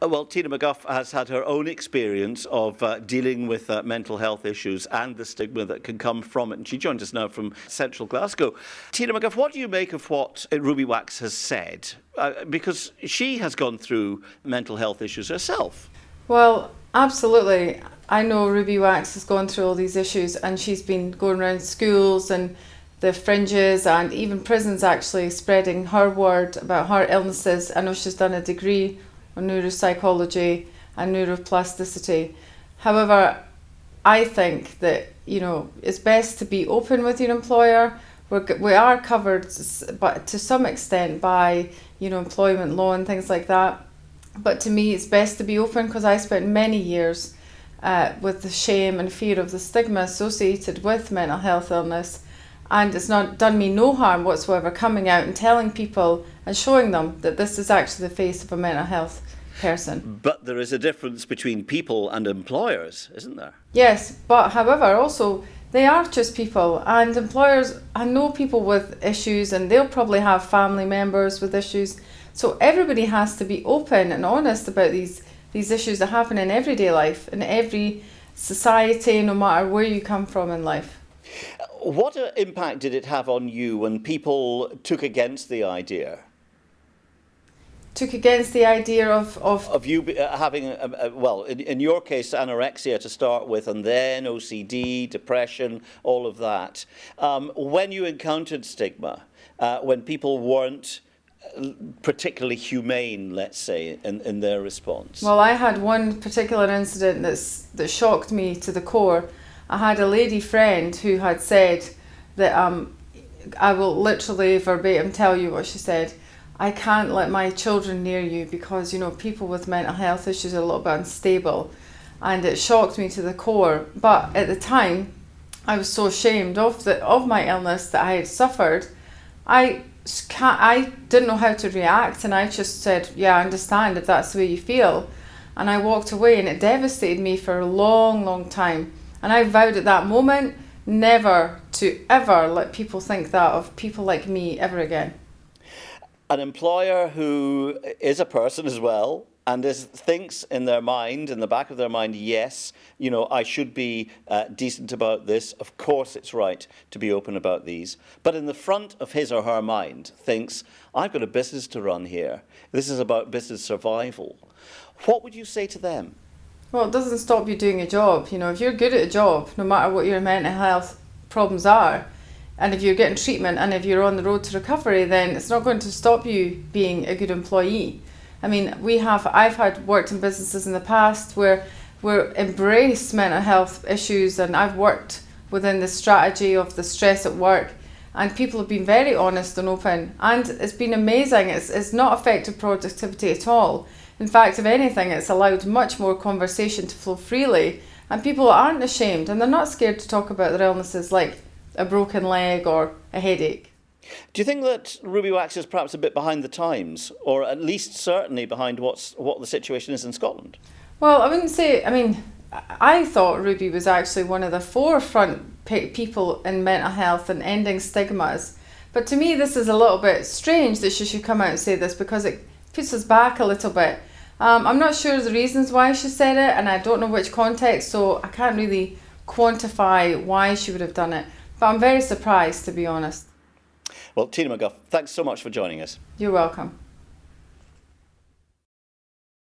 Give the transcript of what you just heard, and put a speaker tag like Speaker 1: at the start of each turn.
Speaker 1: Well, Tina McGuff has had her own experience of dealing with mental health issues and the stigma that can come from it. And she joins us now from central Glasgow. Tina McGuff, what do you make of what Ruby Wax has said? Because she has gone through mental health issues herself.
Speaker 2: Well, absolutely. I know Ruby Wax has gone through all these issues, and she's been going around schools and the fringes and even prisons actually spreading her word about her illnesses. I know she's done a degree on neuropsychology and neuroplasticity. However, I think that, it's best to be open with your employer. We are covered, but to some extent by, employment law and things like that. But to me, it's best to be open, because I spent many years with the shame and fear of the stigma associated with mental health illness. And it's not done me no harm whatsoever coming out and telling people and showing them that this is actually the face of a mental health person.
Speaker 1: But there is a difference between people and employers, isn't there?
Speaker 2: Yes, but however, also, they are just people, and employers, I know people with issues, and they'll probably have family members with issues. So everybody has to be open and honest about these issues that happen in everyday life, in every society, no matter where you come from in life.
Speaker 1: What impact did it have on you when people took against the idea?
Speaker 2: Took against the idea of
Speaker 1: you having, in your case, anorexia to start with, and then OCD, depression, all of that. When you encountered stigma, when people weren't particularly humane, let's say, in their response?
Speaker 2: Well, I had one particular incident that shocked me to the core. I had a lady friend who had said that, I will literally verbatim tell you what she said. I can't let my children near you because, people with mental health issues are a little bit unstable. And it shocked me to the core. But at the time, I was so ashamed of my illness that I had suffered. I didn't know how to react, and I just said, yeah, I understand if that's the way you feel. And I walked away, and it devastated me for a long, long time. And I vowed at that moment never to ever let people think that of people like me ever again.
Speaker 1: An employer who is a person as well and thinks in their mind, in the back of their mind, yes, I should be decent about this. Of course it's right to be open about these. But in the front of his or her mind thinks, I've got a business to run here. This is about business survival. What would you say to them?
Speaker 2: Well, it doesn't stop you doing a job. If you're good at a job, no matter what your mental health problems are, and if you're getting treatment and if you're on the road to recovery, then it's not going to stop you being a good employee. I mean, I've worked in businesses in the past where we embrace mental health issues, and I've worked within the strategy of the stress at work, and people have been very honest and open, and it's been amazing. It's not affected productivity at all. In fact, if anything, it's allowed much more conversation to flow freely, and people aren't ashamed, and they're not scared to talk about their illnesses like a broken leg or a headache.
Speaker 1: Do you think that Ruby Wax is perhaps a bit behind the times, or at least certainly behind what the situation is in Scotland?
Speaker 2: Well, I wouldn't say, I thought Ruby was actually one of the forefront people in mental health and ending stigmas. But to me, this is a little bit strange that she should come out and say this, because it puts us back a little bit. I'm not sure the reasons why she said it, and I don't know which context, so I can't really quantify why she would have done it. But I'm very surprised, to be honest.
Speaker 1: Well, Tina McGuff, thanks so much for joining us.
Speaker 2: You're welcome.